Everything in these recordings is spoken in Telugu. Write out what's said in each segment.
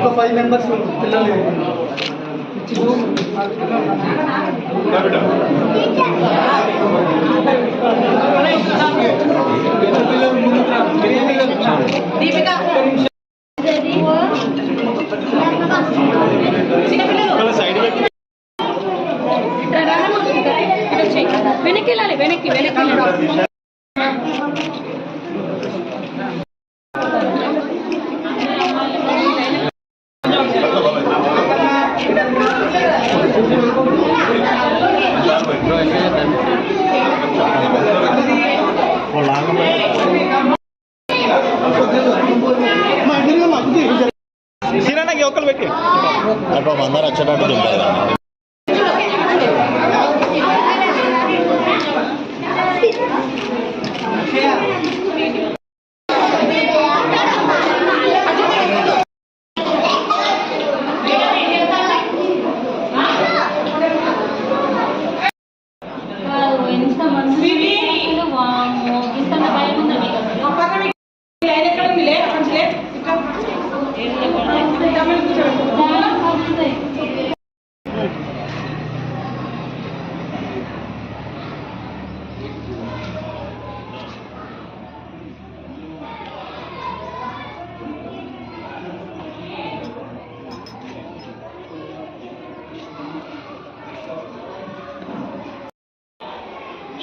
ఒక 5 మెంబర్స్ పిల్లలు వెనక్కి వెళ్ళాలి వెనక్కి ఒకరు పెట్టి అందరూ వచ్చేటట్టు తింటారు.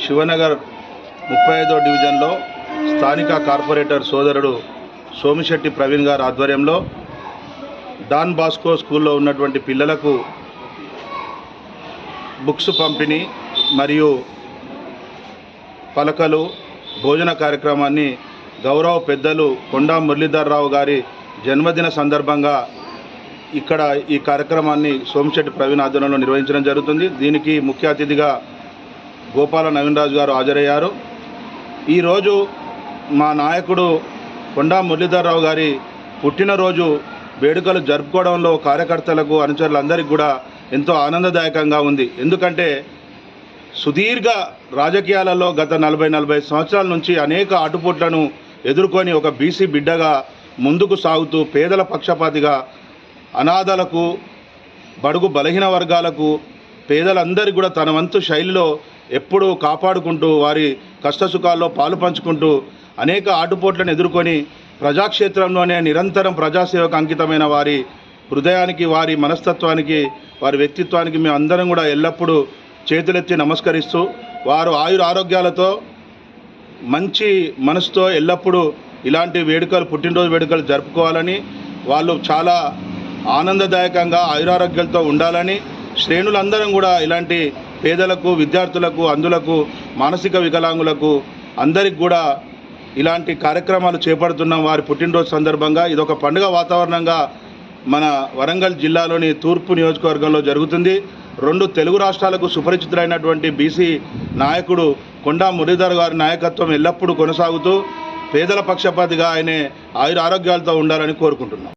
శివనగర్ 35వ డివిజన్లో స్థానిక కార్పొరేటర్ సోదరుడు సోమిశెట్టి ప్రవీణ్ గారి ఆధ్వర్యంలో డాన్ బాస్కో స్కూల్లో ఉన్నటువంటి పిల్లలకు బుక్స్ పంపిణీ మరియు పలకలు భోజన కార్యక్రమాన్ని గౌరవ పెద్దలు కొండా మురళీధర్రావు గారి జన్మదిన సందర్భంగా ఇక్కడ ఈ కార్యక్రమాన్ని సోమిశెట్టి ప్రవీణ్ ఆధ్వర్యంలో నిర్వహించడం జరుగుతుంది. దీనికి ముఖ్య అతిథిగా గోపాల నవీన్ రాజు గారు హాజరయ్యారు. ఈరోజు మా నాయకుడు కొండా మురళీధర్రావు గారి పుట్టినరోజు వేడుకలు జరుపుకోవడంలో కార్యకర్తలకు అనుచరులందరికీ కూడా ఎంతో ఆనందదాయకంగా ఉంది. ఎందుకంటే సుదీర్ఘ రాజకీయాలలో గత 40-45 సంవత్సరాల నుంచి అనేక ఆటుపోట్లను ఎదుర్కొని ఒక బీసీ బిడ్డగా ముందుకు సాగుతూ పేదల పక్షపాతిగా అనాథలకు, బడుగు బలహీన వర్గాలకు, పేదలందరికీ కూడా తన వంతు శైలిలో ఎప్పుడూ కాపాడుకుంటూ వారి కష్టసుఖాల్లో పాలు పంచుకుంటూ అనేక ఆటుపోట్లను ఎదుర్కొని ప్రజాక్షేత్రంలోనే నిరంతరం ప్రజాసేవకు అంకితమైన వారి హృదయానికి, వారి మనస్తత్వానికి, వారి వ్యక్తిత్వానికి మేము అందరం కూడా ఎల్లప్పుడూ చేతులెత్తి నమస్కరిస్తూ వారు ఆరోగ్యాలతో మంచి మనసుతో ఎల్లప్పుడూ ఇలాంటి వేడుకలు, పుట్టినరోజు వేడుకలు జరుపుకోవాలని, వాళ్ళు చాలా ఆనందదాయకంగా ఆయురారోగ్యాలతో ఉండాలని, శ్రేణులందరం కూడా ఇలాంటి పేదలకు, విద్యార్థులకు, అంధులకు, మానసిక వికలాంగులకు అందరికి కూడా ఇలాంటి కార్యక్రమాలు చేపడుతున్నాం. వారి పుట్టినరోజు సందర్భంగా ఇదొక పండుగ వాతావరణంగా మన వరంగల్ జిల్లాలోని తూర్పు నియోజకవర్గంలో జరుగుతుంది. 2 తెలుగు రాష్ట్రాలకు సుపరిచితులైనటువంటి బీసీ నాయకుడు కొండా మురళీధర్ గారి నాయకత్వం ఎల్లప్పుడూ కొనసాగుతూ పేదల పక్షపాతిగా ఆయనే ఆయురారోగ్యాలతో ఉండాలని కోరుకుంటున్నాం.